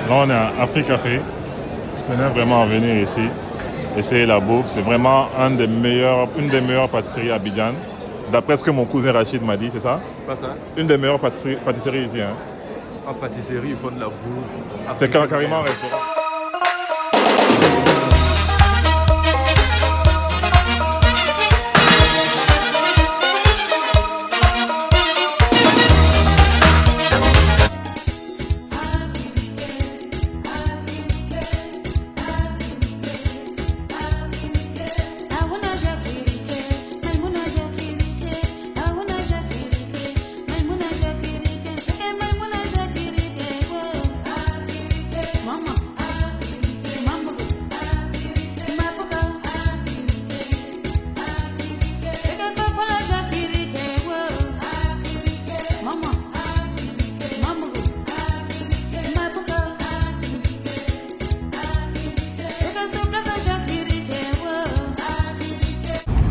Là, on est à Afrique Café. Je tenais vraiment à venir ici, essayer la bouffe. C'est vraiment une des meilleures pâtisseries à Abidjan. D'après ce que mon cousin Rachid m'a dit, c'est ça? Pas ça? Une des meilleures pâtisseries ici. Hein. En pâtisserie, ils font de la bouffe. C'est carrément un restaurant.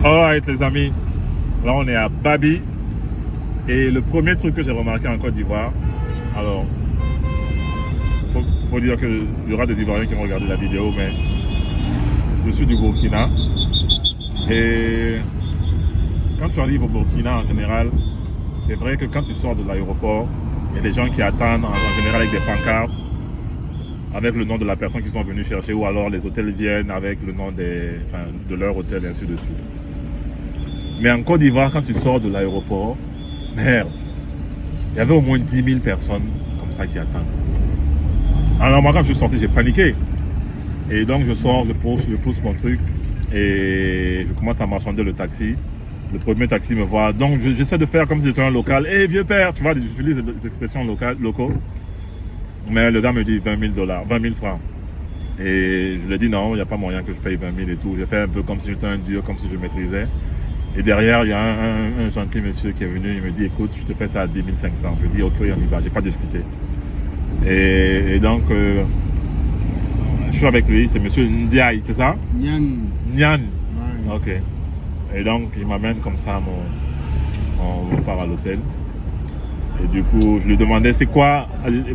Alright les amis, là on est à Babi et le premier truc que j'ai remarqué en Côte d'Ivoire, alors faut dire qu'il y aura des Ivoiriens qui vont regarder la vidéo, mais je suis du Burkina et quand tu arrives au Burkina en général, c'est vrai que quand tu sors de l'aéroport, il y a des gens qui attendent en général avec des pancartes avec le nom de la personne qu'ils sont venus chercher, ou alors les hôtels viennent avec le nom de leur hôtel et ainsi de suite. Mais en Côte d'Ivoire, quand tu sors de l'aéroport, merde, il y avait au moins 10 000 personnes comme ça qui attendent. Alors moi, quand je suis sorti, j'ai paniqué. Et donc je sors, je pousse mon truc et je commence à marchander le taxi. Le premier taxi me voit. Donc j'essaie de faire comme si j'étais un local. Hé, vieux père, tu vois, j'utilise des expressions locaux. Mais le gars me dit 20 000 francs. Et je lui ai dit non, il n'y a pas moyen que je paye 20 000 et tout. J'ai fait un peu comme si j'étais un dieu, comme si je maîtrisais. Et derrière, il y a un gentil monsieur qui est venu, il me dit écoute, je te fais ça à 10 500. Je lui ai dit ok, on y va, j'ai pas discuté. Et donc, je suis avec lui, c'est monsieur Ndiaye, c'est ça? Nyan. Ouais. Ok. Et donc, il m'amène comme ça, on part à l'hôtel. Et du coup, je lui demandais c'est quoi,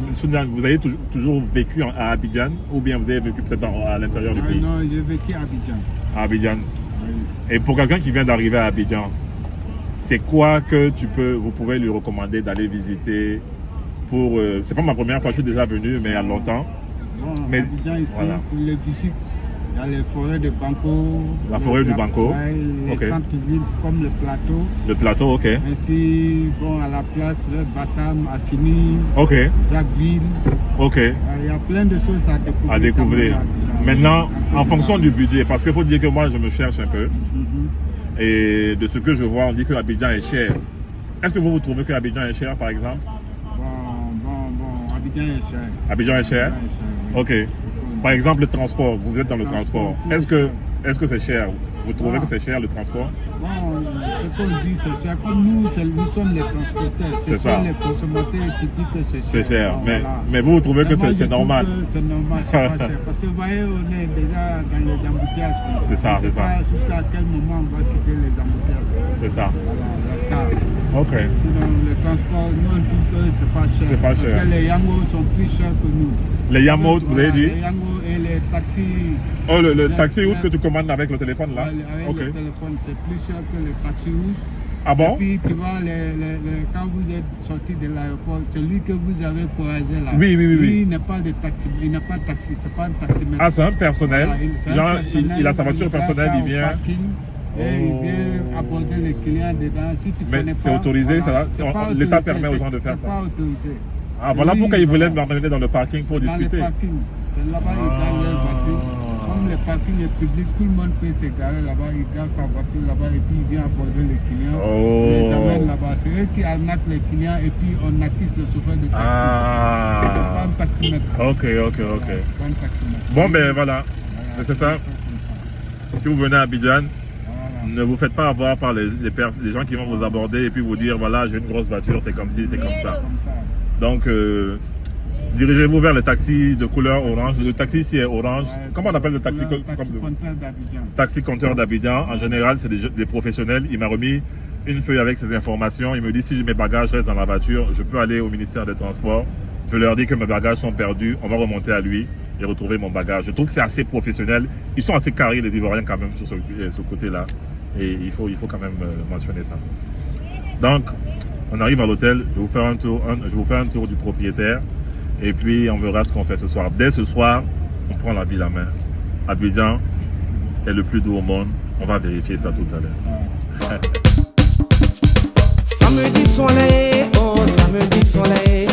monsieur Nyan, vous avez toujours vécu à Abidjan ou bien vous avez vécu peut-être à l'intérieur du pays? Non, j'ai vécu à Abidjan. À Abidjan. Et pour quelqu'un qui vient d'arriver à Abidjan, c'est quoi que vous pouvez lui recommander d'aller visiter pour... c'est pas ma première fois, je suis déjà venu, mais il y a longtemps. Bon, mais Abidjan ici, voilà. pour les visites, il y a les forêts de Banco. La forêt du Banco. Les okay. centres-villes comme le plateau. Le plateau, ok. Ainsi, bon, à la place, le Bassam, Assini, ok. Zagville. Ok. Il y a plein de choses à découvrir. Maintenant, en fonction du budget, parce qu'il faut dire que moi, je me cherche un peu. Et de ce que je vois, on dit que Abidjan est cher. Est-ce que vous trouvez que Abidjan est cher, par exemple? Bon, Abidjan est cher. Abidjan est cher? Oui. Ok. Par exemple, le transport, vous êtes dans le transport. Est-ce que c'est cher? Vous trouvez que c'est cher le transport? Bon, ce qu'on dit c'est cher. Comme nous sommes les transporteurs. C'est ça. Les consommateurs qui disent que c'est cher. C'est cher. Bon, mais vous trouvez que c'est normal? C'est normal, c'est pas cher. Parce que vous voyez, on est déjà dans les embouteillages. C'est ça, c'est ça. On ne sait pas jusqu'à quel moment on va quitter les embouteillages. C'est ça. Voilà, c'est ça. Ok. Sinon, le transport, nous, on trouve que c'est pas cher. C'est pas cher. Parce que les Yango sont plus chers que nous. Les Yamot, vous avez dit? Les Yango et les taxis. Oh, le taxi rouge que tu commandes avec le téléphone là? Avec okay. le téléphone, c'est plus cher que les taxis rouges. Ah bon? Et puis, tu vois, quand vous êtes sorti de l'aéroport, celui que vous avez croisé là, oui. Lui, il n'a pas de taxi, c'est pas un taximètre. Ah, c'est un personnel? Voilà, il a sa voiture personnelle, il vient... Et il vient aborder les clients dedans. Si tu mais connais pas, c'est autorisé, voilà, l'État permet aux gens de faire ça? C'est pas autorisé. Ah, voilà pourquoi ils voulaient m'emmener dans le parking pour discuter. Dans le parking, c'est là-bas ils gardent leur voiture. Comme le parking est public, tout le monde peut se garer là-bas, il garde sa voiture là-bas et puis il vient aborder les clients. Les amène là-bas. C'est eux qui arnaquent les clients et puis on acquise le chauffeur de taxi. C'est pas un taximètre. Ok. C'est pas un taximètre. Bon, ben voilà, c'est ça. Si vous venez à Abidjan, ne vous faites pas avoir par les gens qui vont vous aborder et puis vous dire voilà, j'ai une grosse voiture, c'est comme ci, c'est comme ça. Donc, dirigez-vous vers le taxi de couleur orange. Le taxi ici est orange. Comment on appelle le taxi? Taxi compteur d'Abidjan. En général, c'est des professionnels. Il m'a remis une feuille avec ces informations. Il me dit si mes bagages restent dans la voiture, je peux aller au ministère des Transports Je leur dis que mes bagages sont perdus, on va remonter à lui et retrouver mon bagage. Je trouve que c'est assez professionnel. Ils sont assez carrés, les Ivoiriens, quand même, sur ce côté-là. Et il faut quand même mentionner ça. Donc, on arrive à l'hôtel, je vais vous faire un tour du propriétaire. Et puis, on verra ce qu'on fait ce soir. Dès ce soir, on prend la ville à main. Abidjan est le plus doux au monde. On va vérifier ça tout à l'heure. Samedi soleil, oh samedi soleil.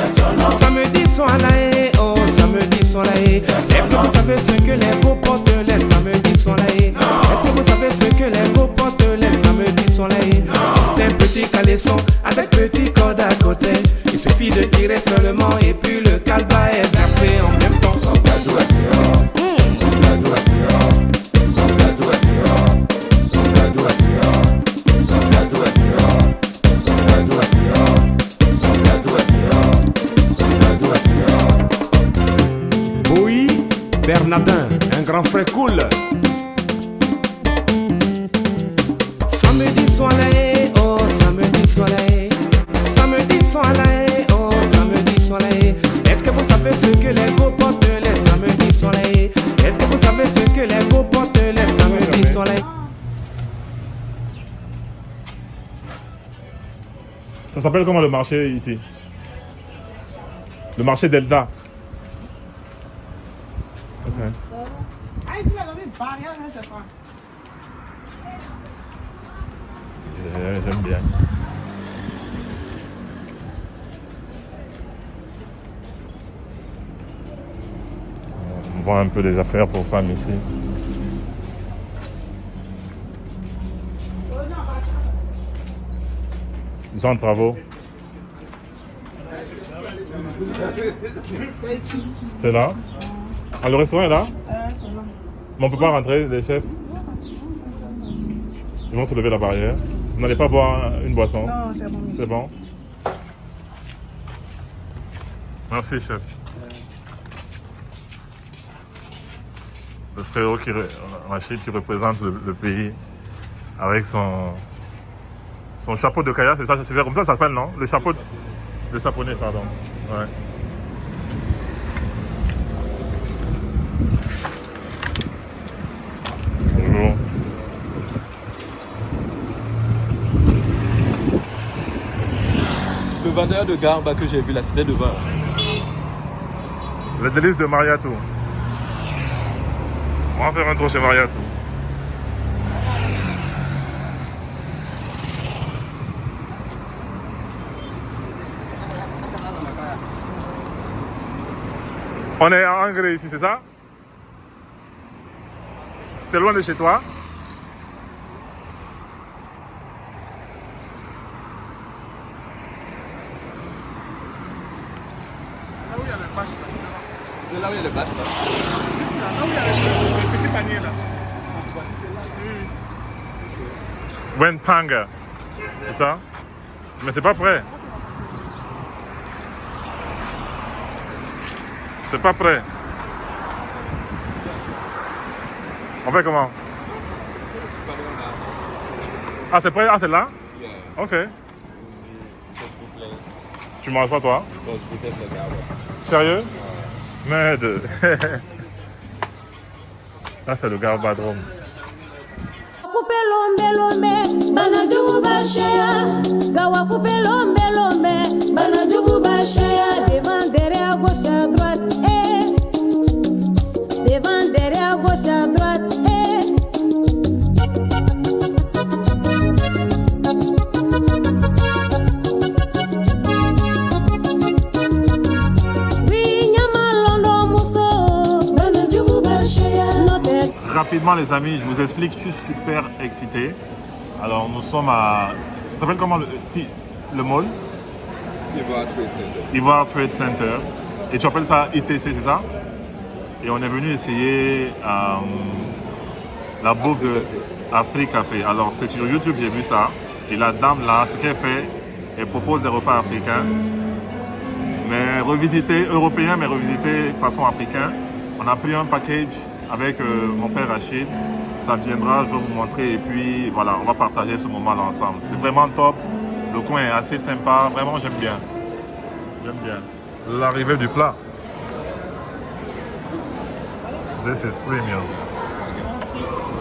Samedi soleil, oh samedi soleil. Est-ce que vous savez ce que les beaux portent les samedis soleil? Est-ce que vous savez ce que les beaux portent les samedis soleil? C'est un petit caleçon avec petit corde à côté. Il suffit de tirer seulement et puis le calba est versé en même temps. Son cadeau à dehors, son cadeau à dehors, son cadeau à dehors, son cadeau à dehors, son cadeau à dehors. Oui, Bernardin, un grand frère cool. Samedi soleil, oh samedi soleil. Samedi soleil, oh samedi soleil. Est-ce que vous savez ce que les beaux portent les samedis soleil? Est-ce que vous savez ce que les beaux portent les samedis soleil? Ça s'appelle comment le marché ici? Le marché Delta. Okay. J'aime bien. On voit un peu des affaires pour femmes ici. Ils sont en travaux. C'est là? Ah, le restaurant est là? Mais on ne peut pas rentrer, les chefs? Ils vont se lever la barrière. Vous n'allez pas boire une boisson? Non, c'est bon. C'est bon? Merci, chef. Le frérot Rachid qui représente le pays avec son chapeau de Kaya, c'est ça, c'est comme ça s'appelle, non? Le chapeau de Saponné, pardon. Ouais. Bonjour. Le vendeur de garba que j'ai vu là, c'était devant. Le délice de Mariatou. On va faire un tour chez Mariatou. On est en Angré ici, c'est ça? C'est loin de chez toi? Là où il y a les vaches, C'est là où il y a les vaches là. là où il y a les petits paniers là. Wenpanga, c'est ça? Mais c'est pas prêt. C'est pas prêt. On fait comment? Ah, c'est prêt? Ah, c'est là? Ok. Tu manges pas, toi? Non, je déteste le garba. Sérieux? Merde. Là, c'est le garbadrome. Kupe lombe lombe, banajugu bashaya. Gawa kupe lombe lombe, banajugu bashaya. Devant derrière à gauche à droite, devant derrière à gauche à droite, Oui, nyamalondo muso, banajugu bashaya. Rapidement les amis, je vous explique, je suis super excité. Alors nous sommes à... Ça s'appelle comment le mall? Ivoire Trade Center. Ivoire Trade Center. Et tu appelles ça ITC, c'est ça? Et on est venu essayer la bouffe de Afrique Café. Alors c'est sur YouTube, j'ai vu ça. Et la dame là, ce qu'elle fait, elle propose des repas africains. Mais revisités, européens, mais revisités façon africain. On a pris un package avec mon frère Rachid. Ça viendra, je vais vous montrer. Et puis voilà, on va partager ce moment-là ensemble. C'est vraiment top. Le coin est assez sympa. Vraiment, j'aime bien. J'aime bien. l'arrivée du plat. This is premium.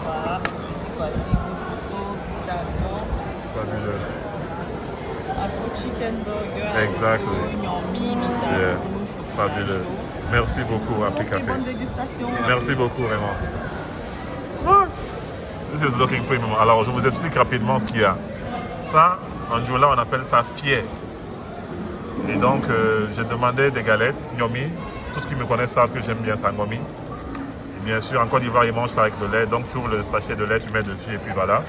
Voilà, voici vos photos, salmon, Fabuleux. Afro chicken burger, Exactly. Yomi, Yeah. miso, Fabuleux. Merci beaucoup, Africa Café. bonne dégustation. Merci beaucoup, vraiment. This is looking premium. Alors, je vous explique rapidement ce qu'il y a. Ça, en Djoula, on appelle ça fier. Et donc, j'ai demandé des galettes, gnomi. Tout ce qui me connaissent savent que j'aime bien ça, gnomi. Bien sûr, en Côte d'Ivoire, ils mangent ça avec de lait. Donc, tu ouvres le sachet de lait, tu mets dessus et puis voilà.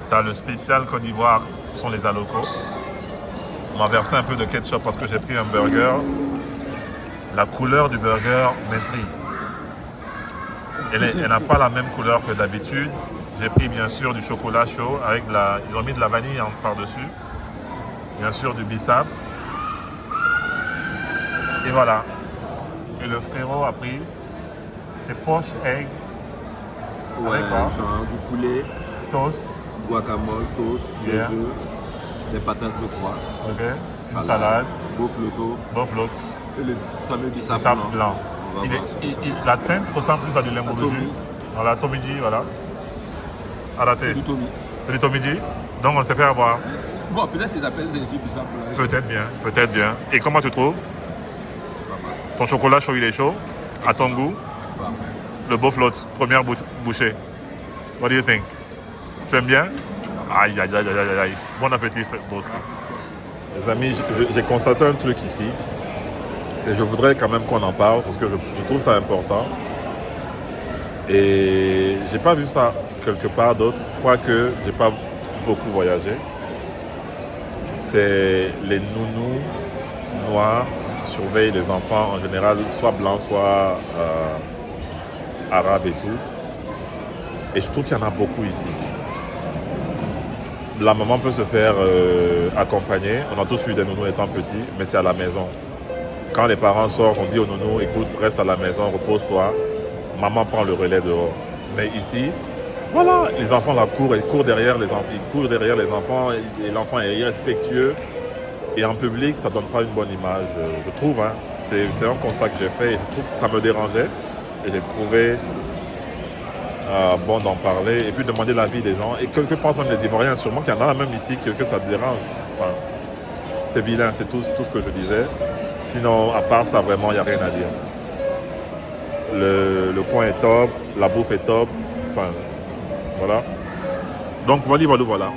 Tu as le spécial Côte d'Ivoire, qui sont les alocos. On m'a versé un peu de ketchup parce que j'ai pris un burger. La couleur du burger m'intrigue. Elle n'a pas la même couleur que d'habitude. J'ai pris bien sûr du chocolat chaud avec ils ont mis de la vanille par-dessus. Bien sûr du bissap. Et voilà. Et le frérot a pris ses poches eggs. Ouais, Avec quoi? genre du poulet, Toast. guacamole, toast, Yeah. des œufs, des patates, je crois. Ok. Une salade. Bofloto Buffalo. et le fameux bissap Bissap blanc. blanc. On va voir ça. La teinte ressemble plus à du lemon Tommy. jus. Voilà, Tomiji, voilà. À la C'est tête. du Tommy. C'est du Tomiji. Donc on s'est fait avoir. Bon, peut-être ils appellent ça ici bissap blanc. Peut-être bien, peut-être bien. Et comment tu trouves? Pas mal. Ton chocolat chaud, il est chaud. À ton goût. Parfait. Le buffalo, première bouchée. What do you think? Tu aimes bien? Aïe, aïe, aïe, aïe, aïe, aïe. Bon appétit, Boski. Les amis, j'ai constaté un truc ici. Et je voudrais quand même qu'on en parle parce que je trouve ça important. Et j'ai pas vu ça quelque part d'autre, quoique j'ai pas beaucoup voyagé. C'est les nounous noirs qui surveillent les enfants en général, soit blancs, soit arabes et tout. Et je trouve qu'il y en a beaucoup ici. La maman peut se faire accompagner. On a tous eu des nounous étant petits, mais c'est à la maison. Quand les parents sortent, on dit au nounou, écoute, reste à la maison, repose-toi. Maman prend le relais dehors. Mais ici, voilà, les enfants là courent, ils courent derrière les enfants, et l'enfant est irrespectueux. Et en public, ça ne donne pas une bonne image, je trouve. Hein. C'est un constat que j'ai fait et je trouve que ça me dérangeait. Et j'ai trouvé bon d'en parler et puis demander l'avis des gens. Et que pensent même les Ivoiriens? Sûrement qu'il y en a même ici que ça dérange. Enfin, c'est vilain, c'est tout ce que je disais. Sinon, à part ça, vraiment, il n'y a rien à dire. Le coin est top, la bouffe est top. Enfin, voilà. Donc, voilà.